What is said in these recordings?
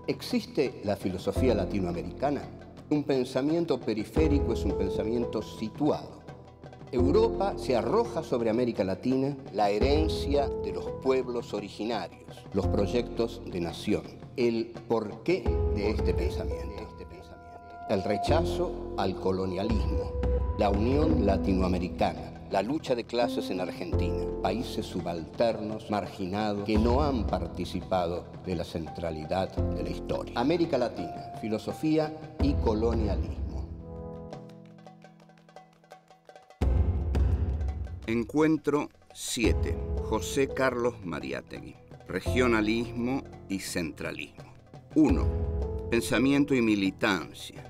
¿Existe la filosofía latinoamericana? Un pensamiento periférico es un pensamiento situado. Europa se arroja sobre América Latina la herencia de los pueblos originarios, los proyectos de nación, el porqué de este pensamiento, el rechazo al colonialismo, la unión latinoamericana, la lucha de clases en Argentina, países subalternos, marginados, que no han participado de la centralidad de la historia. América Latina, filosofía y colonialismo. Encuentro 7. José Carlos Mariátegui. Regionalismo y centralismo. 1. Pensamiento y militancia.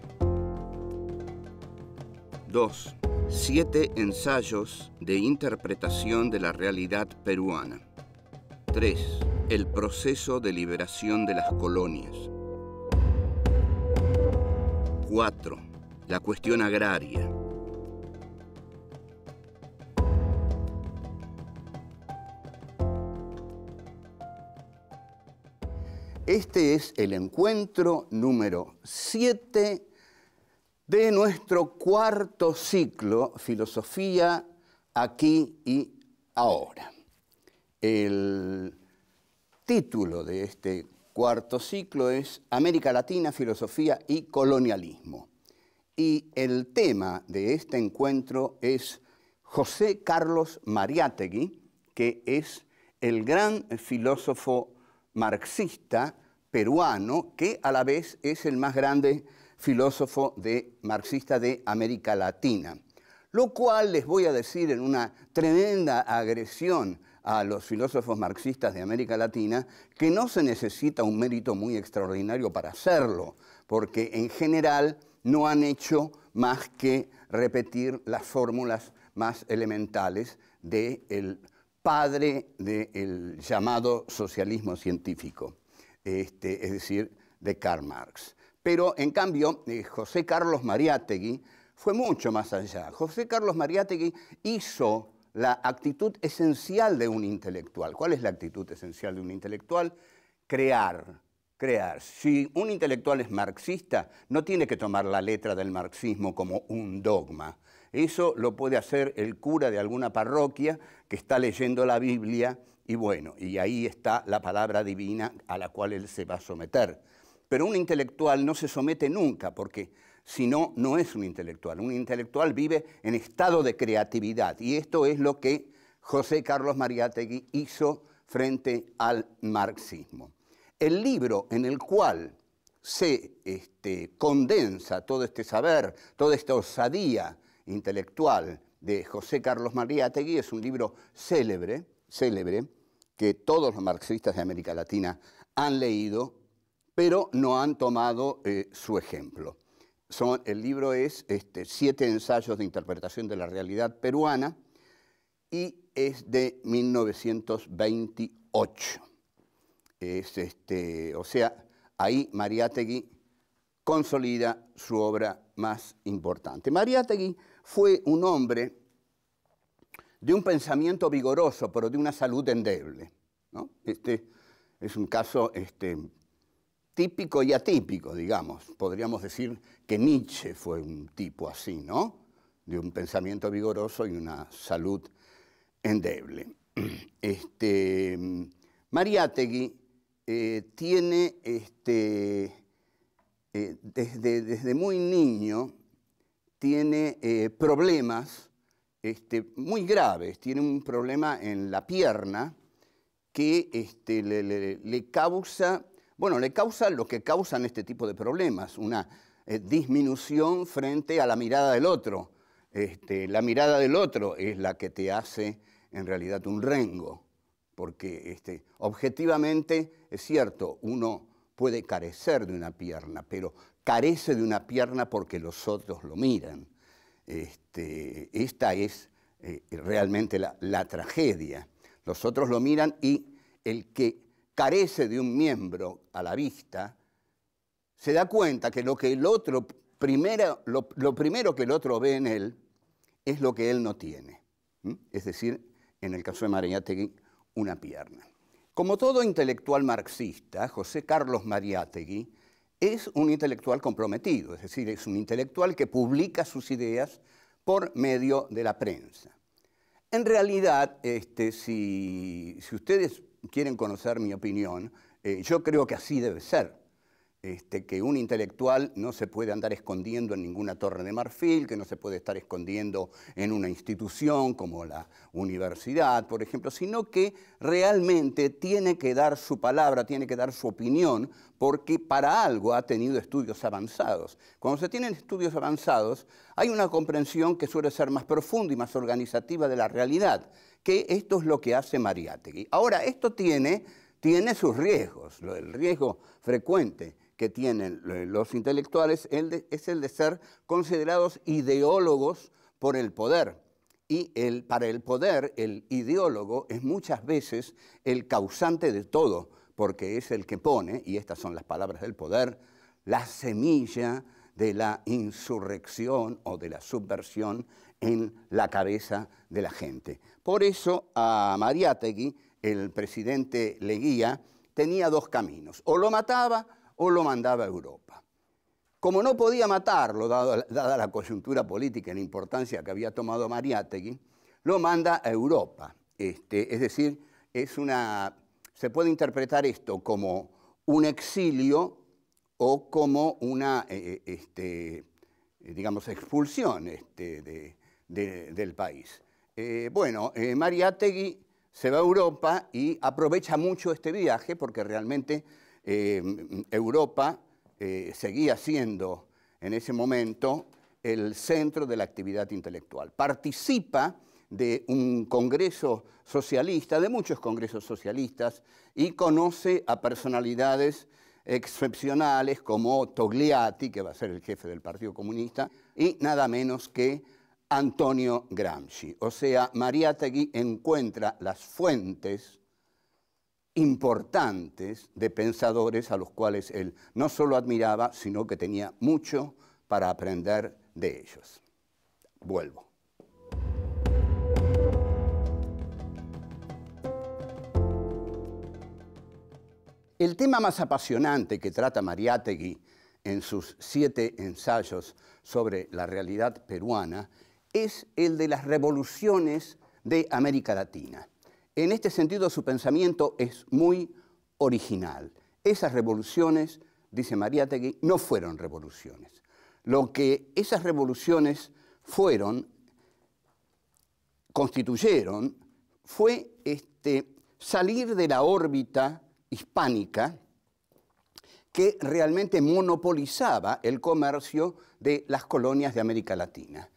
2. 7 ensayos de interpretación de la realidad peruana. 3. El proceso de liberación de las colonias. 4. La cuestión agraria. 'Este es el encuentro número 7 de nuestro cuarto ciclo, Filosofía aquí y ahora. El título de este cuarto ciclo es América Latina, Filosofía y Colonialismo. Y el tema de este encuentro es José Carlos Mariátegui, que es el gran filósofo marxista peruano, que a la vez es el más grande filósofo marxista de América Latina. Lo cual les voy a decir en una tremenda agresión a los filósofos marxistas de América Latina, que no se necesita un mérito muy extraordinario para hacerlo, porque en general no han hecho más que repetir las fórmulas más elementales del padre del llamado socialismo científico, es decir, de Karl Marx. Pero, en cambio, José Carlos Mariátegui fue mucho más allá. José Carlos Mariátegui hizo la actitud esencial de un intelectual. ¿Cuál es la actitud esencial de un intelectual? Crear. Si un intelectual es marxista, no tiene que tomar la letra del marxismo como un dogma. Eso lo puede hacer el cura de alguna parroquia que está leyendo la Biblia y bueno, y ahí está la palabra divina a la cual él se va a someter. Pero un intelectual no se somete nunca, porque si no, no es un intelectual. Un intelectual vive en estado de creatividad, y esto es lo que José Carlos Mariátegui hizo frente al marxismo. El libro en el cual se condensa todo este saber, toda esta osadía intelectual de José Carlos Mariátegui es un libro célebre, que todos los marxistas de América Latina han leído, pero no han tomado su ejemplo. El libro es 7 ensayos de interpretación de la realidad peruana y es de 1928. O sea, ahí Mariátegui consolida su obra más importante. Mariátegui fue un hombre de un pensamiento vigoroso, pero de una salud endeble, ¿no? Es un caso típico y atípico, digamos. Podríamos decir que Nietzsche fue un tipo así, ¿no? De un pensamiento vigoroso y una salud endeble. Mariátegui tiene, desde muy niño, tiene problemas muy graves. Tiene un problema en la pierna que le causa lo que causan este tipo de problemas, una disminución frente a la mirada del otro. La mirada del otro es la que te hace en realidad un rengo, porque objetivamente es cierto, uno puede carecer de una pierna, pero carece de una pierna porque los otros lo miran. Esta es realmente la tragedia. Los otros lo miran y el que carece de un miembro a la vista se da cuenta que lo primero que el otro ve en él es lo que él no tiene. Es decir, en el caso de Mariátegui, una pierna. Como todo intelectual marxista, José Carlos Mariátegui es un intelectual comprometido, es decir, es un intelectual que publica sus ideas por medio de la prensa. En realidad, si ustedes quieren conocer mi opinión, yo creo que así debe ser. Que un intelectual no se puede andar escondiendo en ninguna torre de marfil, que no se puede estar escondiendo en una institución como la universidad, por ejemplo, sino que realmente tiene que dar su palabra, tiene que dar su opinión, porque para algo ha tenido estudios avanzados. Cuando se tienen estudios avanzados, hay una comprensión que suele ser más profunda y más organizativa de la realidad, que esto es lo que hace Mariátegui. Ahora, esto tiene sus riesgos, el riesgo frecuente que tienen los intelectuales es el de ser considerados ideólogos por el poder. Y para el poder, el ideólogo es muchas veces el causante de todo, porque es el que pone, y estas son las palabras del poder, la semilla de la insurrección o de la subversión en la cabeza de la gente. Por eso a Mariátegui, el presidente Leguía, tenía dos caminos: o lo mataba o lo mandaba a Europa. Como no podía matarlo, dada la coyuntura política y la importancia que había tomado Mariátegui, lo manda a Europa. Es decir, se puede interpretar esto como un exilio o como una, digamos, expulsión del país. Mariátegui se va a Europa y aprovecha mucho este viaje porque realmente Europa seguía siendo en ese momento el centro de la actividad intelectual. Participa de un congreso socialista, de muchos congresos socialistas, y conoce a personalidades excepcionales como Togliatti, que va a ser el jefe del Partido Comunista, y nada menos que Antonio Gramsci. O sea, Mariátegui encuentra las fuentes importantes de pensadores a los cuales él no solo admiraba, sino que tenía mucho para aprender de ellos. Vuelvo. El tema más apasionante que trata Mariátegui en sus 7 ensayos sobre la realidad peruana es el de las revoluciones de América Latina. En este sentido, su pensamiento es muy original. Esas revoluciones, dice Mariátegui, no fueron revoluciones. Lo que esas revoluciones constituyeron, fue salir de la órbita hispánica que realmente monopolizaba el comercio de las colonias de América Latina.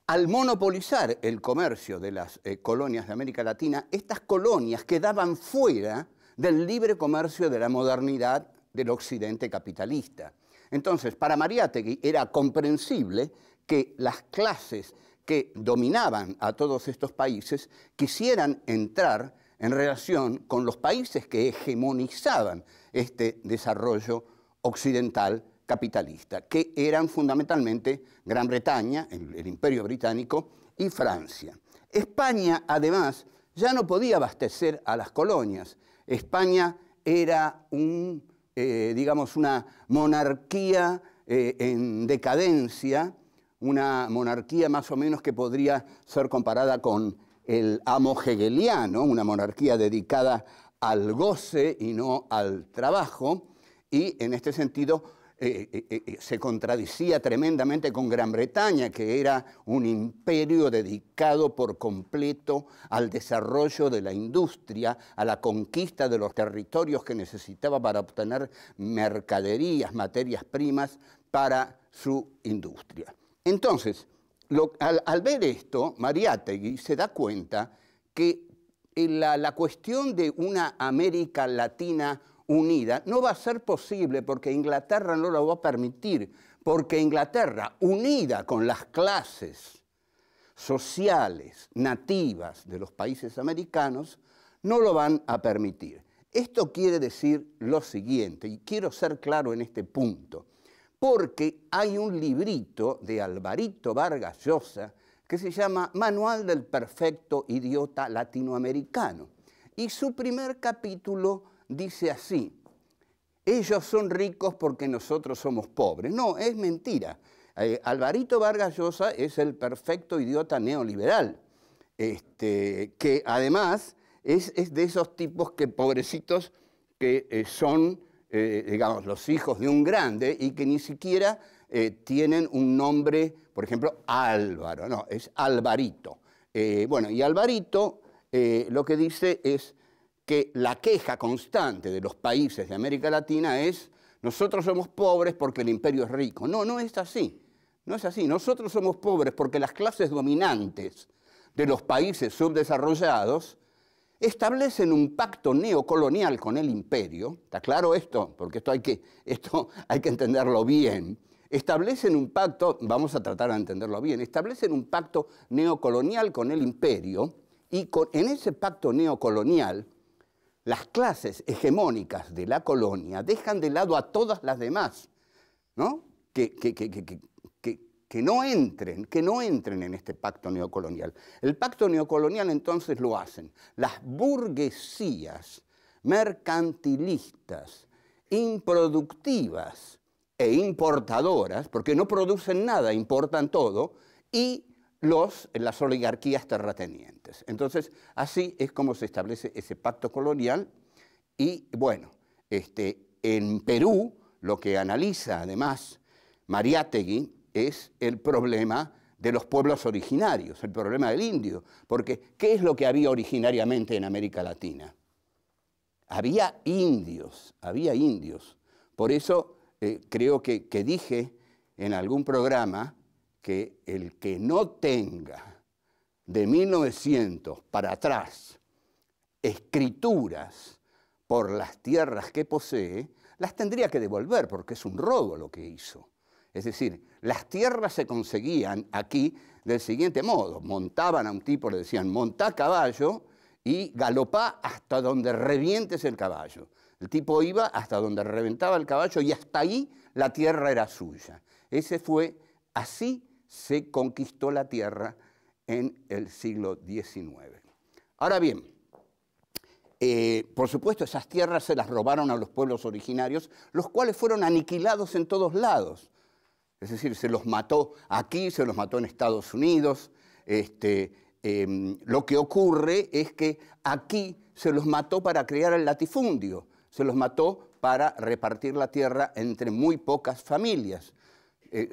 Al monopolizar el comercio de las colonias de América Latina, estas colonias quedaban fuera del libre comercio de la modernidad del occidente capitalista. Entonces, para Mariátegui era comprensible que las clases que dominaban a todos estos países quisieran entrar en relación con los países que hegemonizaban este desarrollo occidental capitalista, que eran fundamentalmente Gran Bretaña, el Imperio Británico, y Francia. España, además, ya no podía abastecer a las colonias. España era digamos, una monarquía en decadencia, una monarquía más o menos que podría ser comparada con el amo hegeliano, una monarquía dedicada al goce y no al trabajo, y en este sentido se contradecía tremendamente con Gran Bretaña, que era un imperio dedicado por completo al desarrollo de la industria, a la conquista de los territorios que necesitaba para obtener mercaderías, materias primas para su industria. Entonces, al ver esto, Mariátegui se da cuenta que la cuestión de una América Latina unida no va a ser posible porque Inglaterra no lo va a permitir, porque Inglaterra, unida con las clases sociales nativas de los países americanos, no lo van a permitir. Esto quiere decir lo siguiente, y quiero ser claro en este punto, porque hay un librito de Alvarito Vargas Llosa que se llama Manual del Perfecto Idiota Latinoamericano. Y su primer capítulo dice así: ellos son ricos porque nosotros somos pobres. No, es mentira. Alvarito Vargas Llosa es el perfecto idiota neoliberal, que además es de esos tipos que pobrecitos que son, digamos, los hijos de un grande y que ni siquiera tienen un nombre, por ejemplo, Álvaro, no, es Alvarito. Bueno, y Alvarito lo que dice es que la queja constante de los países de América Latina es: nosotros somos pobres porque el imperio es rico. No, no es así. No es así. Nosotros somos pobres porque las clases dominantes de los países subdesarrollados establecen un pacto neocolonial con el imperio. ¿Está claro esto? Porque esto hay que entenderlo bien. Establecen un pacto, vamos a tratar de entenderlo bien, establecen un pacto neocolonial con el imperio y en ese pacto neocolonial las clases hegemónicas de la colonia dejan de lado a todas las demás, ¿no? Que no entren en este pacto neocolonial. El pacto neocolonial entonces lo hacen las burguesías mercantilistas, improductivas e importadoras, porque no producen nada, importan todo, y las oligarquías terratenientes. Entonces, así es como se establece ese pacto colonial. Y bueno, en Perú lo que analiza además Mariátegui es el problema de los pueblos originarios, el problema del indio. Porque, ¿qué es lo que había originariamente en América Latina? Había indios, había indios. Por eso creo que dije en algún programa que el que no tenga de 1900 para atrás escrituras por las tierras que posee, las tendría que devolver porque es un robo lo que hizo. Es decir, las tierras se conseguían aquí del siguiente modo: montaban a un tipo, le decían montá caballo y galopá hasta donde revientes el caballo. El tipo iba hasta donde reventaba el caballo y hasta ahí la tierra era suya. Así se conquistó la tierra en el siglo XIX. Ahora bien, por supuesto esas tierras se las robaron a los pueblos originarios, los cuales fueron aniquilados en todos lados. Es decir, se los mató aquí, se los mató en Estados Unidos. Lo que ocurre es que aquí se los mató para crear el latifundio, se los mató para repartir la tierra entre muy pocas familias.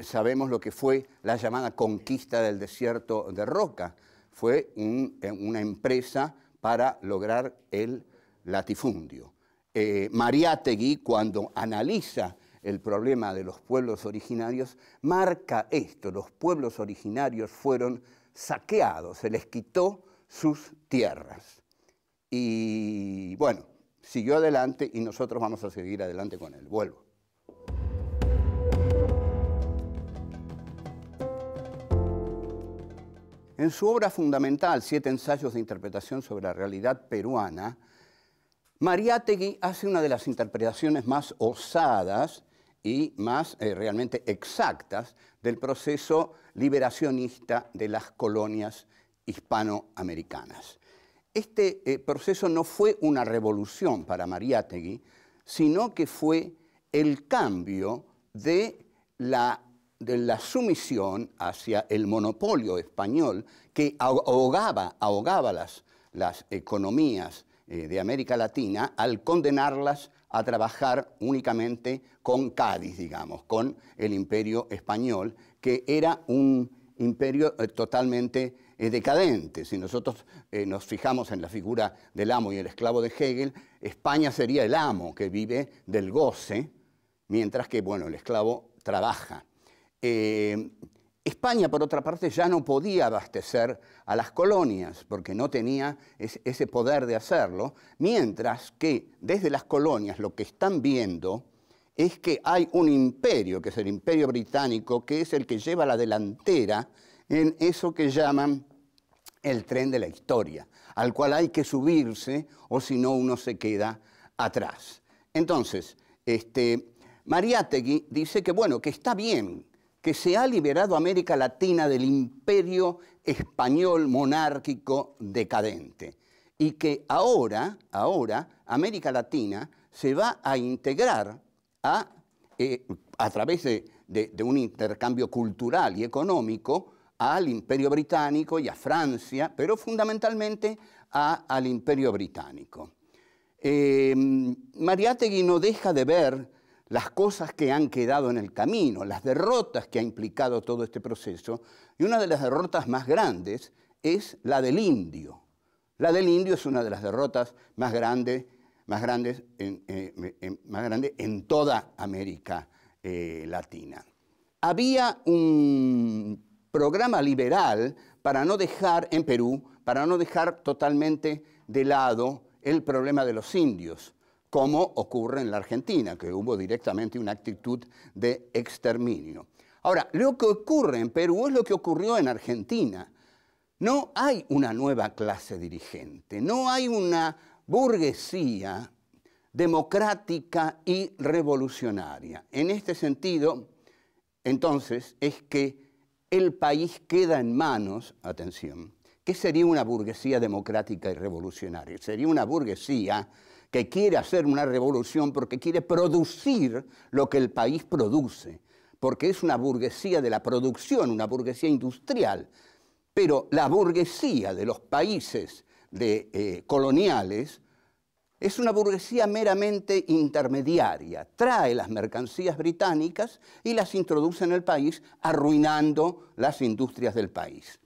Sabemos lo que fue la llamada conquista del desierto de Roca. Fue una empresa para lograr el latifundio. Mariátegui, cuando analiza el problema de los pueblos originarios, marca esto: los pueblos originarios fueron saqueados, se les quitó sus tierras. Y bueno, siguió adelante y nosotros vamos a seguir adelante con él. Vuelvo. En su obra fundamental, 7 ensayos de interpretación sobre la realidad peruana, Mariátegui hace una de las interpretaciones más osadas y más realmente exactas del proceso liberacionista de las colonias hispanoamericanas. Este proceso no fue una revolución para Mariátegui, sino que fue el cambio de la sumisión hacia el monopolio español que ahogaba las economías de América Latina al condenarlas a trabajar únicamente con Cádiz, digamos, con el imperio español, que era un imperio totalmente decadente. Si nosotros nos fijamos en la figura del amo y el esclavo de Hegel, España sería el amo que vive del goce, mientras que, bueno, el esclavo trabaja. España, por otra parte, ya no podía abastecer a las colonias porque no tenía ese poder de hacerlo, mientras que desde las colonias lo que están viendo es que hay un imperio, que es el Imperio Británico, que es el que lleva la delantera en eso que llaman el tren de la historia, al cual hay que subirse o si no uno se queda atrás. Entonces, Mariátegui dice que, bueno, que está bien, que se ha liberado América Latina del imperio español monárquico decadente y que ahora América Latina se va a integrar a través de un intercambio cultural y económico al Imperio Británico y a Francia, pero fundamentalmente al Imperio Británico. Mariátegui no deja de ver las cosas que han quedado en el camino, las derrotas que ha implicado todo este proceso, y una de las derrotas más grandes es la del indio. La del indio es una de las derrotas más grandes en toda América Latina. Había un programa liberal para no dejar, en Perú, para no dejar totalmente de lado el problema de los indios, como ocurre en la Argentina, que hubo directamente una actitud de exterminio. Ahora, lo que ocurre en Perú es lo que ocurrió en Argentina. No hay una nueva clase dirigente, no hay una burguesía democrática y revolucionaria. En este sentido, entonces, es que el país queda en manos, atención, ¿qué sería una burguesía democrática y revolucionaria? Sería una burguesía que quiere hacer una revolución porque quiere producir lo que el país produce, porque es una burguesía de la producción, una burguesía industrial. Pero la burguesía de los países coloniales es una burguesía meramente intermediaria. Trae las mercancías británicas y las introduce en el país, arruinando las industrias del país.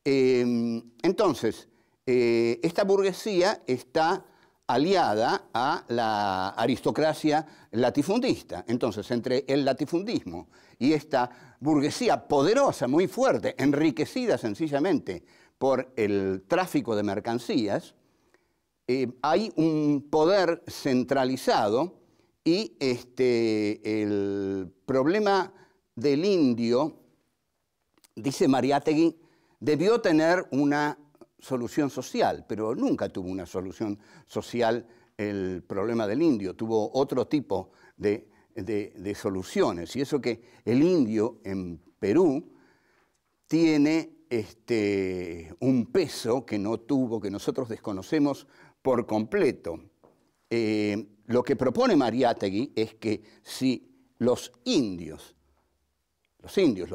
Entonces, esta burguesía está aliada a la aristocracia latifundista. Entonces, entre el latifundismo y esta burguesía poderosa, muy fuerte, enriquecida sencillamente por el tráfico de mercancías, hay un poder centralizado y el problema del indio, dice Mariátegui, debió tener una solución social, pero nunca tuvo una solución social el problema del indio, tuvo otro tipo de soluciones. Y eso que el indio en Perú tiene un peso que no tuvo, que nosotros desconocemos por completo. Lo que propone Mariátegui es que si los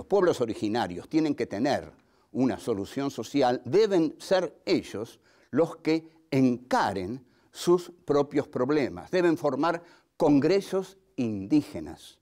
pueblos originarios tienen que tener una solución social, deben ser ellos los que encaren sus propios problemas. Deben formar congresos indígenas.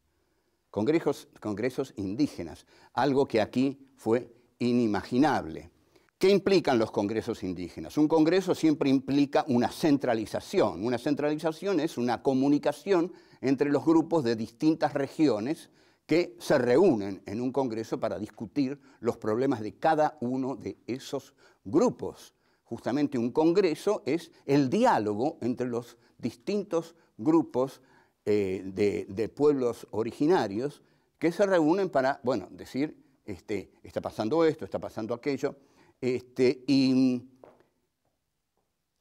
Congresos indígenas, algo que aquí fue inimaginable. ¿Qué implican los congresos indígenas? Un congreso siempre implica una centralización. Una centralización es una comunicación entre los grupos de distintas regiones que se reúnen en un congreso para discutir los problemas de cada uno de esos grupos. Justamente un congreso es el diálogo entre los distintos grupos de pueblos originarios que se reúnen para, bueno, decir, está pasando esto, está pasando aquello, y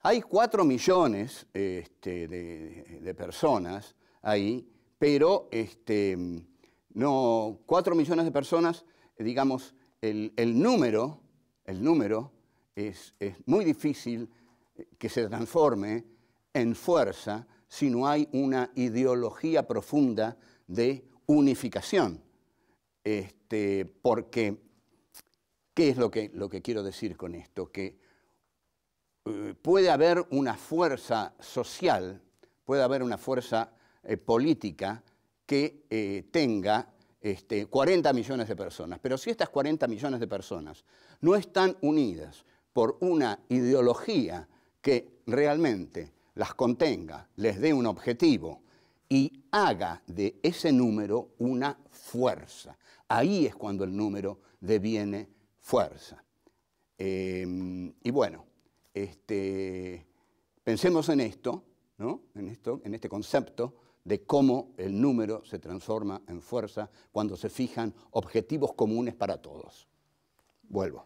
hay 4 millones de personas ahí, pero no, 4 millones de personas, digamos, el número es muy difícil que se transforme en fuerza si no hay una ideología profunda de unificación. Porque, ¿qué es lo que quiero decir con esto? Que puede haber una fuerza social, puede haber una fuerza política que tenga 40 millones de personas. Pero si estas 40 millones de personas no están unidas por una ideología que realmente las contenga, les dé un objetivo y haga de ese número una fuerza, ahí es cuando el número deviene fuerza. Y bueno, pensemos en esto, ¿no? En este concepto de cómo el número se transforma en fuerza cuando se fijan objetivos comunes para todos. Vuelvo.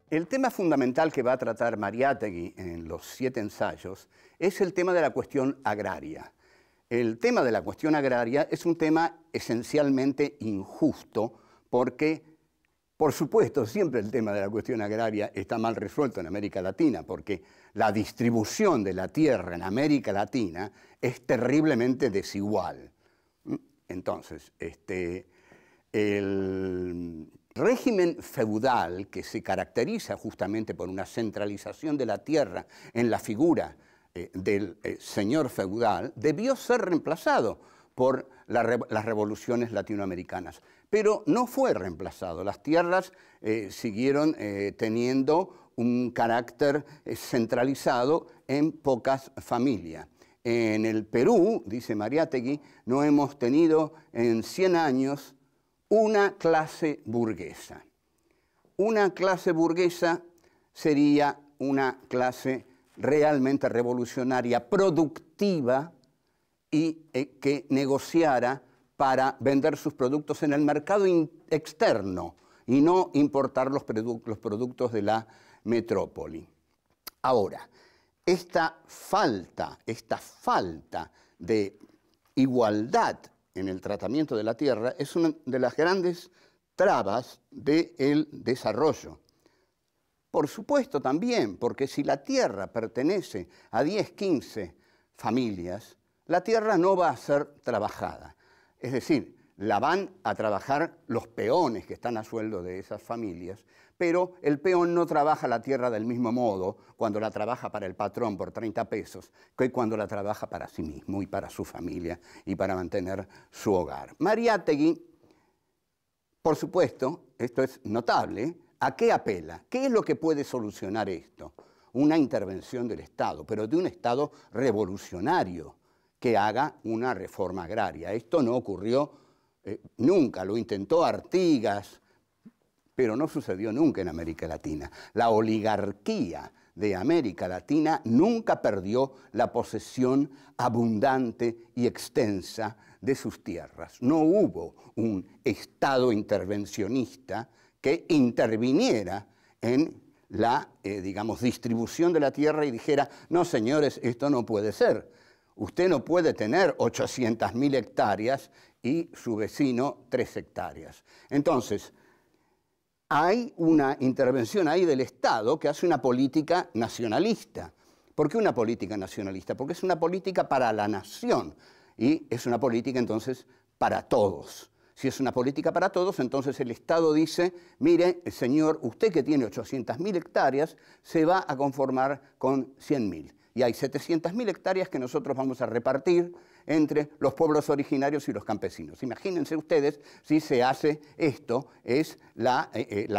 El tema fundamental que va a tratar Mariátegui en los 7 ensayos es el tema de la cuestión agraria. El tema de la cuestión agraria es un tema esencialmente injusto porque, por supuesto, siempre el tema de la cuestión agraria está mal resuelto en América Latina, porque la distribución de la tierra en América Latina es terriblemente desigual. Entonces, el régimen feudal, que se caracteriza justamente por una centralización de la tierra en la figura del señor feudal, debió ser reemplazado por las revoluciones latinoamericanas. Pero no fue reemplazado. Las tierras siguieron teniendo un carácter centralizado en pocas familias. En el Perú, dice Mariátegui, no hemos tenido en 100 años una clase burguesa. Una clase burguesa sería una clase realmente revolucionaria, productiva y que negociara para vender sus productos en el mercado externo y no importar los productos de la metrópoli. Ahora, esta falta de igualdad en el tratamiento de la tierra es una de las grandes trabas del desarrollo. Por supuesto también, porque si la tierra pertenece a 10, 15 familias, la tierra no va a ser trabajada. Es decir, la van a trabajar los peones que están a sueldo de esas familias, pero el peón no trabaja la tierra del mismo modo cuando la trabaja para el patrón por 30 pesos que cuando la trabaja para sí mismo y para su familia y para mantener su hogar. Mariátegui, por supuesto, esto es notable, ¿a qué apela? ¿Qué es lo que puede solucionar esto? Una intervención del Estado, pero de un Estado revolucionario que haga una reforma agraria. Esto no ocurrió nunca, lo intentó Artigas, pero no sucedió nunca en América Latina. La oligarquía de América Latina nunca perdió la posesión abundante y extensa de sus tierras. No hubo un Estado intervencionista que interviniera en la, distribución de la tierra y dijera, no señores, esto no puede ser. Usted no puede tener 800.000 hectáreas y su vecino 3 hectáreas. Entonces, hay una intervención ahí del Estado que hace una política nacionalista. ¿Por qué una política nacionalista? Porque es una política para la nación y es una política entonces para todos. Si es una política para todos, entonces el Estado dice, mire, señor, usted que tiene 800.000 hectáreas se va a conformar con 100.000. Y hay 700.000 hectáreas que nosotros vamos a repartir entre los pueblos originarios y los campesinos. Imagínense ustedes si se hace esto, es la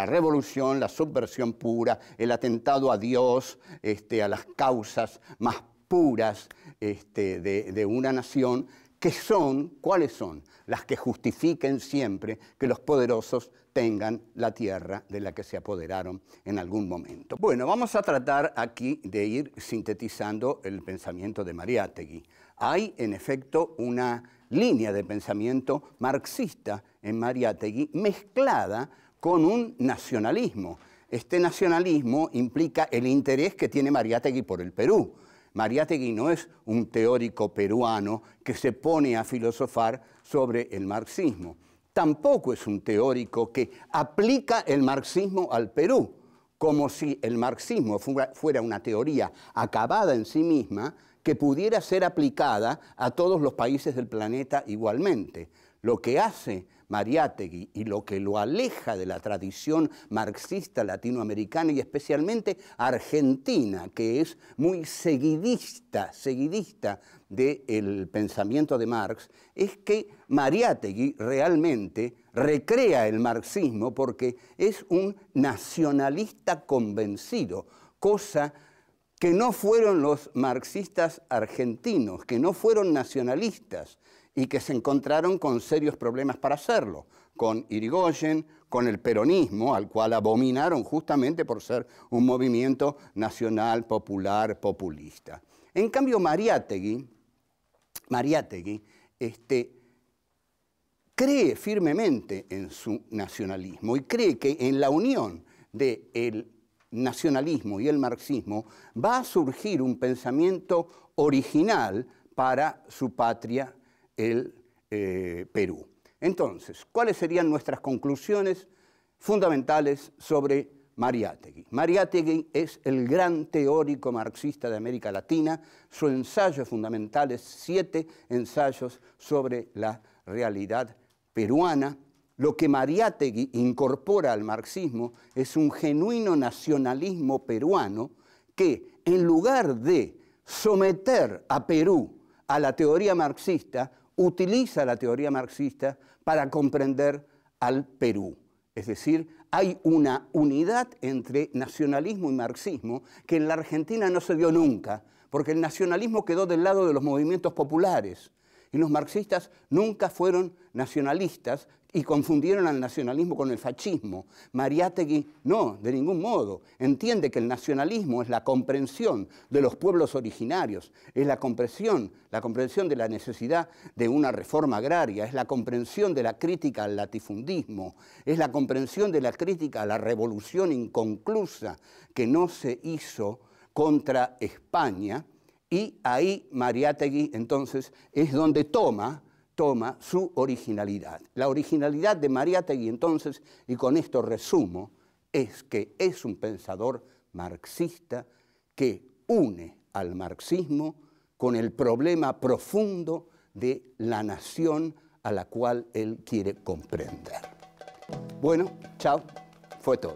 revolución, la subversión pura, el atentado a Dios, a las causas más puras de una nación, que son, ¿cuáles son? Las que justifiquen siempre que los poderosos tengan la tierra de la que se apoderaron en algún momento. Bueno, vamos a tratar aquí de ir sintetizando el pensamiento de Mariátegui. Hay, en efecto, una línea de pensamiento marxista en Mariátegui mezclada con un nacionalismo. Este nacionalismo implica el interés que tiene Mariátegui por el Perú. Mariátegui no es un teórico peruano que se pone a filosofar sobre el marxismo. Tampoco es un teórico que aplica el marxismo al Perú, como si el marxismo fuera una teoría acabada en sí misma que pudiera ser aplicada a todos los países del planeta igualmente. Lo que hace Mariátegui y lo que lo aleja de la tradición marxista latinoamericana y especialmente argentina, que es muy seguidista del pensamiento de Marx, es que Mariátegui realmente recrea el marxismo porque es un nacionalista convencido, cosa que no fueron los marxistas argentinos, que no fueron nacionalistas, y que se encontraron con serios problemas para hacerlo, con Irigoyen, con el peronismo, al cual abominaron justamente por ser un movimiento nacional, popular, populista. En cambio, Mariátegui cree firmemente en su nacionalismo y cree que en la unión del nacionalismo y el marxismo va a surgir un pensamiento original para su patria, el Perú. Entonces, ¿cuáles serían nuestras conclusiones fundamentales sobre Mariátegui? Mariátegui es el gran teórico marxista de América Latina. Su ensayo fundamental es 7 ensayos sobre la realidad peruana. Lo que Mariátegui incorpora al marxismo es un genuino nacionalismo peruano que, en lugar de someter a Perú a la teoría marxista, utiliza la teoría marxista para comprender al Perú. Es decir, hay una unidad entre nacionalismo y marxismo que en la Argentina no se dio nunca, porque el nacionalismo quedó del lado de los movimientos populares y los marxistas nunca fueron nacionalistas y confundieron al nacionalismo con el fascismo. Mariátegui no, de ningún modo. Entiende que el nacionalismo es la comprensión de los pueblos originarios, es la comprensión de la necesidad de una reforma agraria, es la comprensión de la crítica al latifundismo, es la comprensión de la crítica a la revolución inconclusa que no se hizo contra España, y ahí Mariátegui entonces es donde toma su originalidad. La originalidad de Mariátegui entonces, y con esto resumo, es que es un pensador marxista que une al marxismo con el problema profundo de la nación a la cual él quiere comprender. Bueno, chao, fue todo.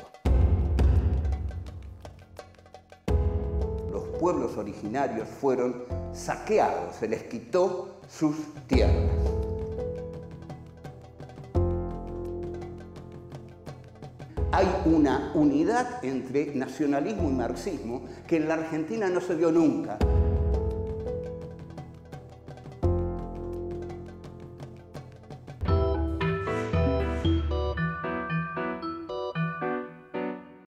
Los pueblos originarios fueron saqueados, se les quitó sus tierras. Hay una unidad entre nacionalismo y marxismo que en la Argentina no se dio nunca.